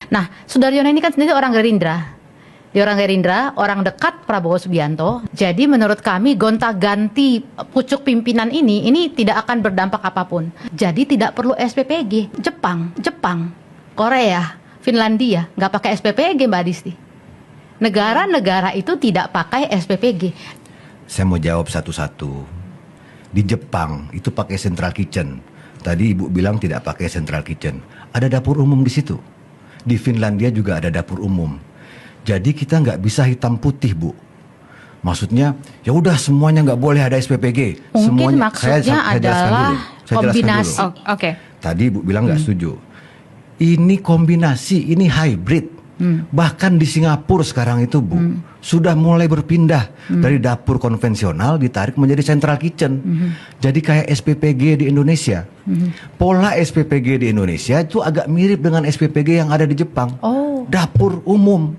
Nah, Sudaryono ini kan sendiri orang Gerindra. Dia orang Gerindra, orang dekat Prabowo Subianto. Jadi menurut kami gonta-ganti pucuk pimpinan ini tidak akan berdampak apapun. Jadi tidak perlu SPPG. Jepang, Korea, Finlandia nggak pakai SPPG, Mbak Adisti. Negara-negara itu tidak pakai SPPG. Saya mau jawab satu-satu. Di Jepang itu pakai central kitchen. Tadi Ibu bilang tidak pakai central kitchen. Ada dapur umum di situ. Di Finlandia juga ada dapur umum. Jadi kita nggak bisa hitam putih, Bu. Maksudnya, ya udah semuanya nggak boleh ada SPPG. Mungkin semuanya, maksudnya saya adalah kombinasi. Oke. Tadi Ibu bilang nggak setuju. Ini kombinasi, ini hybrid. Bahkan di Singapura sekarang itu, Bu, sudah mulai berpindah dari dapur konvensional ditarik menjadi central kitchen. Jadi kayak SPPG di Indonesia. Pola SPPG di Indonesia itu agak mirip dengan SPPG yang ada di Jepang. Dapur umum.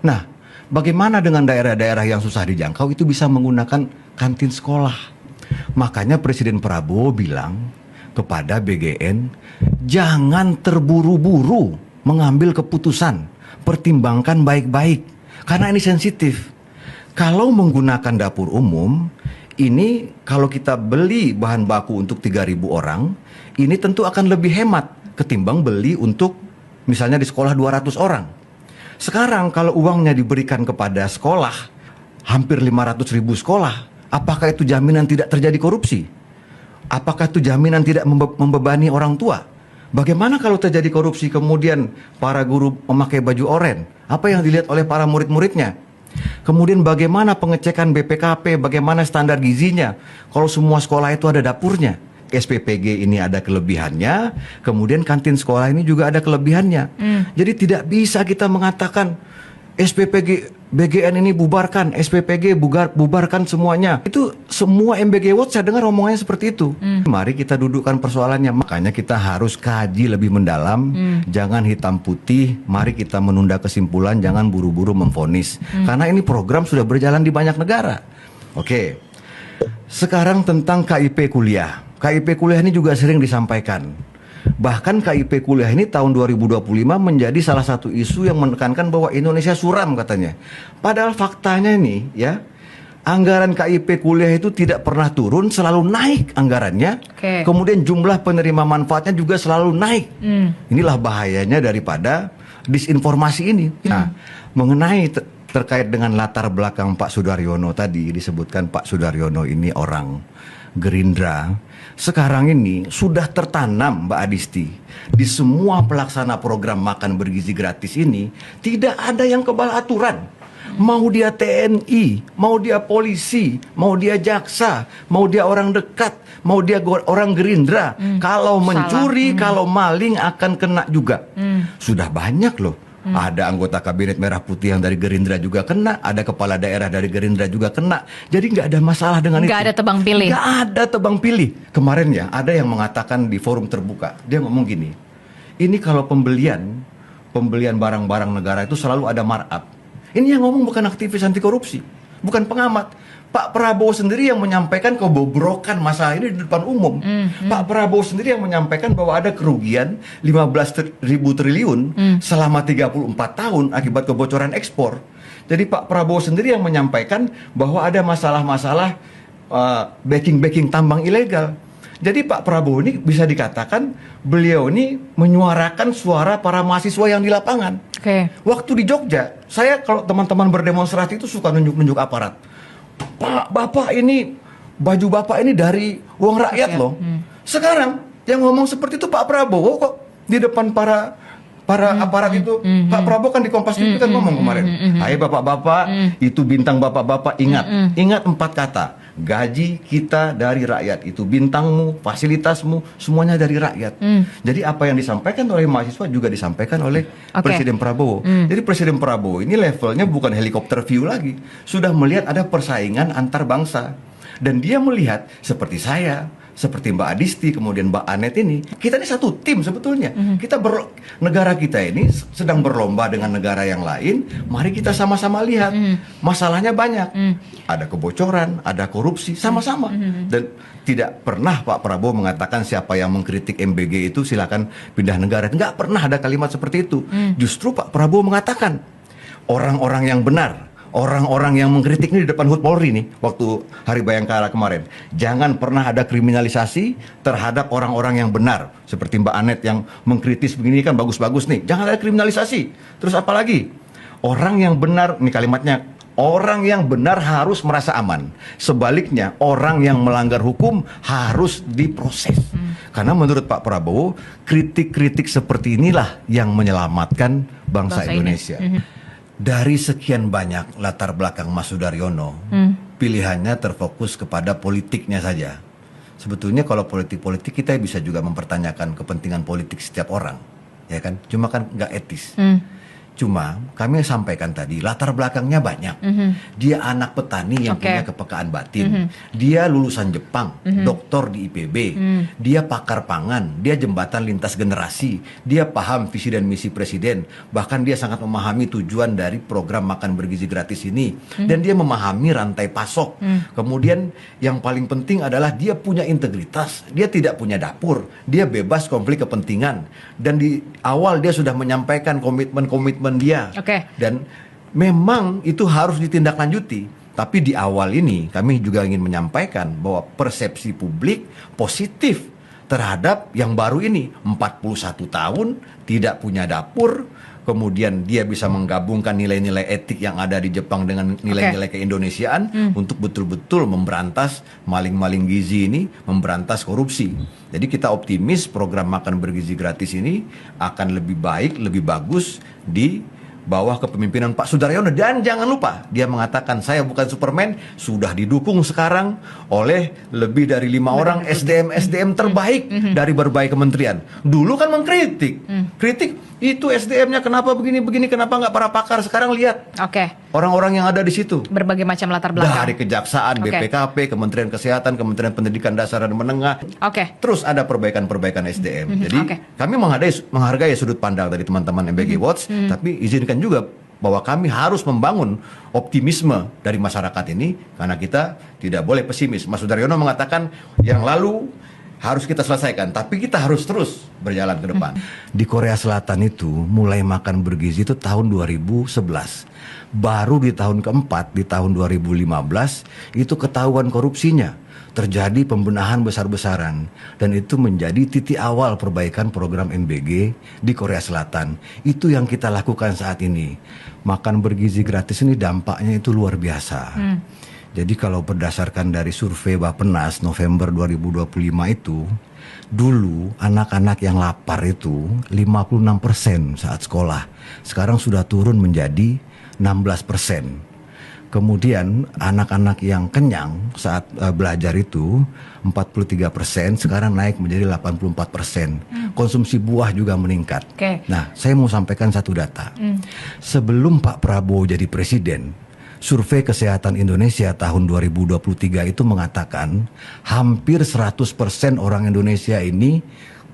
Nah, bagaimana dengan daerah-daerah yang susah dijangkau itu bisa menggunakan kantin sekolah. Makanya Presiden Prabowo bilang kepada BGN, jangan terburu-buru mengambil keputusan. Pertimbangkan baik-baik, karena ini sensitif. Kalau menggunakan dapur umum, ini kalau kita beli bahan baku untuk 3.000 orang, ini tentu akan lebih hemat ketimbang beli untuk misalnya di sekolah 200 orang. Sekarang kalau uangnya diberikan kepada sekolah, hampir 500.000 sekolah, apakah itu jaminan tidak terjadi korupsi? Apakah itu jaminan tidak membebani orang tua? Bagaimana kalau terjadi korupsi kemudian para guru memakai baju oranye? Apa yang dilihat oleh para murid-muridnya? Kemudian bagaimana pengecekan BPKP, bagaimana standar gizinya? Kalau semua sekolah itu ada dapurnya. SPPG ini ada kelebihannya, kemudian kantin sekolah ini juga ada kelebihannya. Jadi tidak bisa kita mengatakan SPPG BGN ini bubarkan, SPPG bubarkan semuanya. Itu semua MBG Watch saya dengar omongannya seperti itu. Mari kita dudukkan persoalannya. Makanya kita harus kaji lebih mendalam, jangan hitam putih. Mari kita menunda kesimpulan, jangan buru-buru memvonis. Karena ini program sudah berjalan di banyak negara. Oke. Sekarang tentang KIP kuliah. KIP kuliah ini juga sering disampaikan. Bahkan KIP kuliah ini tahun 2025 menjadi salah satu isu yang menekankan bahwa Indonesia suram katanya. Padahal faktanya ini ya, anggaran KIP kuliah itu tidak pernah turun, selalu naik anggarannya. Kemudian jumlah penerima manfaatnya juga selalu naik. Inilah bahayanya daripada disinformasi ini. Nah, mengenai terkait dengan latar belakang Pak Sudaryono tadi, disebutkan Pak Sudaryono ini orang Gerindra. Sekarang ini sudah tertanam, Mbak Adisti, di semua pelaksana program makan bergizi gratis ini tidak ada yang kebal aturan. Mau dia TNI, mau dia polisi, mau dia jaksa, mau dia orang dekat, mau dia orang Gerindra, kalau mencuri, kalau maling akan kena juga. Sudah banyak loh. Ada anggota kabinet merah putih yang dari Gerindra juga kena, ada kepala daerah dari Gerindra juga kena. Jadi nggak ada masalah dengan itu. Nggak ada tebang pilih. Nggak ada tebang pilih. Kemarin ya ada yang mengatakan di forum terbuka, dia ngomong gini, ini kalau pembelian barang-barang negara itu selalu ada markup. Ini yang ngomong bukan aktivis anti korupsi, bukan pengamat. Pak Prabowo sendiri yang menyampaikan kebobrokan masalah ini di depan umum. Pak Prabowo sendiri yang menyampaikan bahwa ada kerugian 15.000 triliun selama 34 tahun akibat kebocoran ekspor. Jadi Pak Prabowo sendiri yang menyampaikan bahwa ada masalah-masalah backing tambang ilegal. Jadi Pak Prabowo ini bisa dikatakan beliau ini menyuarakan suara para mahasiswa yang di lapangan. Waktu di Jogja, saya kalau teman-teman berdemonstrasi itu suka nunjuk-nunjuk aparat. Pak, Bapak ini, baju Bapak ini dari uang rakyat loh. Sekarang yang ngomong seperti itu Pak Prabowo kok di depan para aparat itu. Pak Prabowo kan di Kompas TV kan ngomong kemarin. Hai bapak-bapak, itu bintang bapak-bapak, ingat 4 kata. Gaji kita dari rakyat, itu bintangmu, fasilitasmu, semuanya dari rakyat. Jadi apa yang disampaikan oleh mahasiswa juga disampaikan oleh Presiden Prabowo. Jadi Presiden Prabowo ini levelnya bukan helikopter view lagi, sudah melihat ada persaingan antar bangsa. Dan dia melihat seperti saya, seperti Mbak Adisti, kemudian Mbak Anet ini, kita ini satu tim sebetulnya. Negara kita ini sedang berlomba dengan negara yang lain. Mari kita sama-sama lihat. Masalahnya banyak. Ada kebocoran, ada korupsi, sama-sama. Dan tidak pernah Pak Prabowo mengatakan siapa yang mengkritik MBG itu silakan pindah negara. Nggak pernah ada kalimat seperti itu. Justru Pak Prabowo mengatakan orang-orang yang benar, orang-orang yang mengkritik ini di depan HUT Polri nih waktu Hari Bayangkara kemarin, jangan pernah ada kriminalisasi terhadap orang-orang yang benar seperti Mbak Anet yang mengkritis begini kan bagus-bagus nih, jangan ada kriminalisasi. Terus apa lagi? Orang yang benar, nih kalimatnya, orang yang benar harus merasa aman. Sebaliknya orang yang melanggar hukum harus diproses. Karena menurut Pak Prabowo kritik-kritik seperti inilah yang menyelamatkan bangsa Indonesia. Dari sekian banyak latar belakang Mas Sudaryono, pilihannya terfokus kepada politiknya saja. Sebetulnya kalau politik-politik kita bisa juga mempertanyakan kepentingan politik setiap orang, ya kan? Cuma kan nggak etis. Cuma kami sampaikan tadi latar belakangnya banyak. Dia anak petani yang punya kepekaan batin. Dia lulusan Jepang, doktor di IPB. Dia pakar pangan, dia jembatan lintas generasi. Dia paham visi dan misi presiden. Bahkan dia sangat memahami tujuan dari program makan bergizi gratis ini. Dan dia memahami rantai pasok. Kemudian yang paling penting adalah dia punya integritas. Dia tidak punya dapur. Dia bebas konflik kepentingan. Dan di awal dia sudah menyampaikan komitmen dia. Dan memang itu harus ditindaklanjuti. Tapi di awal ini kami juga ingin menyampaikan bahwa persepsi publik positif terhadap yang baru ini, 41 tahun tidak punya dapur, kemudian dia bisa menggabungkan nilai-nilai etik yang ada di Jepang dengan nilai-nilai keindonesiaan untuk betul-betul memberantas maling-maling gizi ini, memberantas korupsi. Jadi kita optimis program makan bergizi gratis ini akan lebih baik, lebih bagus di bawah kepemimpinan Pak Sudaryono. Dan jangan lupa, dia mengatakan saya bukan Superman, sudah didukung sekarang oleh lebih dari 5 orang SDM terbaik dari berbagai kementerian. Dulu kan mengkritik, kritik itu SDM-nya kenapa begini-begini, kenapa nggak para pakar. Sekarang lihat orang-orang yang ada di situ, berbagai macam latar belakang, dari Kejaksaan, BPKP, Kementerian Kesehatan, Kementerian Pendidikan Dasar dan Menengah. Terus ada perbaikan-perbaikan SDM. Jadi kami menghargai sudut pandang dari teman-teman MBG Watch, tapi izinkan juga bahwa kami harus membangun optimisme dari masyarakat ini karena kita tidak boleh pesimis. Mas Sudaryono mengatakan yang lalu harus kita selesaikan, tapi kita harus terus berjalan ke depan. Di Korea Selatan itu mulai makan bergizi itu tahun 2011. Baru di tahun keempat, di tahun 2015 itu ketahuan korupsinya. Terjadi pembenahan besar-besaran dan itu menjadi titik awal perbaikan program MBG di Korea Selatan. Itu yang kita lakukan saat ini. Makan bergizi gratis ini dampaknya itu luar biasa. Jadi kalau berdasarkan dari survei Bappenas November 2025 itu, dulu anak-anak yang lapar itu 56% saat sekolah. Sekarang sudah turun menjadi 16%. Kemudian anak-anak yang kenyang saat belajar itu 43%, sekarang naik menjadi 84%. Konsumsi buah juga meningkat. Nah, saya mau sampaikan satu data. Sebelum Pak Prabowo jadi presiden, Survei Kesehatan Indonesia tahun 2023 itu mengatakan hampir 100% orang Indonesia ini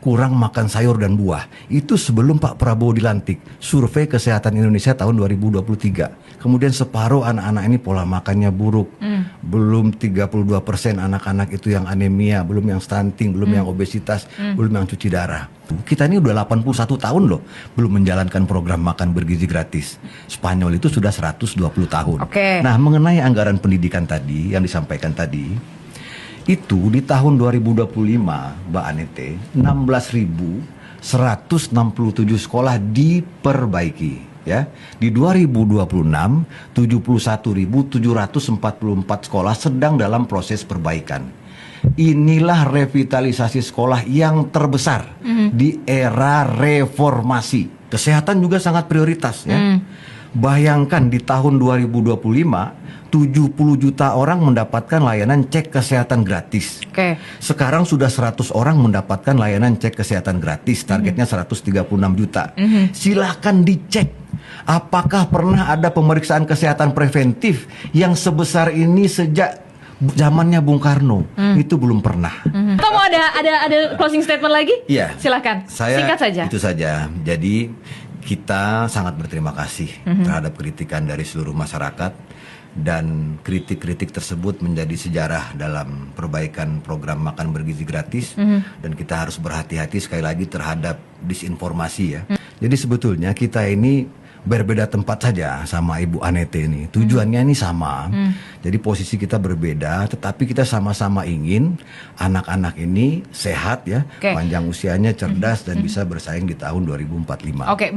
kurang makan sayur dan buah. Itu sebelum Pak Prabowo dilantik. Survei Kesehatan Indonesia tahun 2023. Kemudian separuh anak-anak ini pola makannya buruk. Belum 32% anak-anak itu yang anemia, belum yang stunting, belum yang obesitas, belum yang cuci darah. Kita ini udah 81 tahun loh belum menjalankan program makan bergizi gratis. Spanyol itu sudah 120 tahun. Nah, mengenai anggaran pendidikan tadi yang disampaikan tadi, itu di tahun 2025 Mbak Anete 16.167 sekolah diperbaiki ya. Di 2026 71.744 sekolah sedang dalam proses perbaikan. Inilah revitalisasi sekolah yang terbesar di era reformasi. Kesehatan juga sangat prioritas ya. Bayangkan di tahun 2025 70 juta orang mendapatkan layanan cek kesehatan gratis. Sekarang sudah 100 orang mendapatkan layanan cek kesehatan gratis. Targetnya 136 juta. Silahkan dicek. Apakah pernah ada pemeriksaan kesehatan preventif yang sebesar ini sejak zamannya Bung Karno itu belum pernah. Atau mau ada closing statement lagi? Iya. Silakan. Saya Singkat saja. itu saja. Jadi kita sangat berterima kasih terhadap kritikan dari seluruh masyarakat, dan kritik-kritik tersebut menjadi sejarah dalam perbaikan program makan bergizi gratis, dan kita harus berhati-hati sekali lagi terhadap disinformasi ya. Jadi sebetulnya kita ini berbeda tempat saja sama Ibu Anete ini. Tujuannya ini sama. Jadi posisi kita berbeda, tetapi kita sama-sama ingin anak-anak ini sehat ya, Oke. panjang usianya, cerdas dan bisa bersaing di tahun 2045. Oke,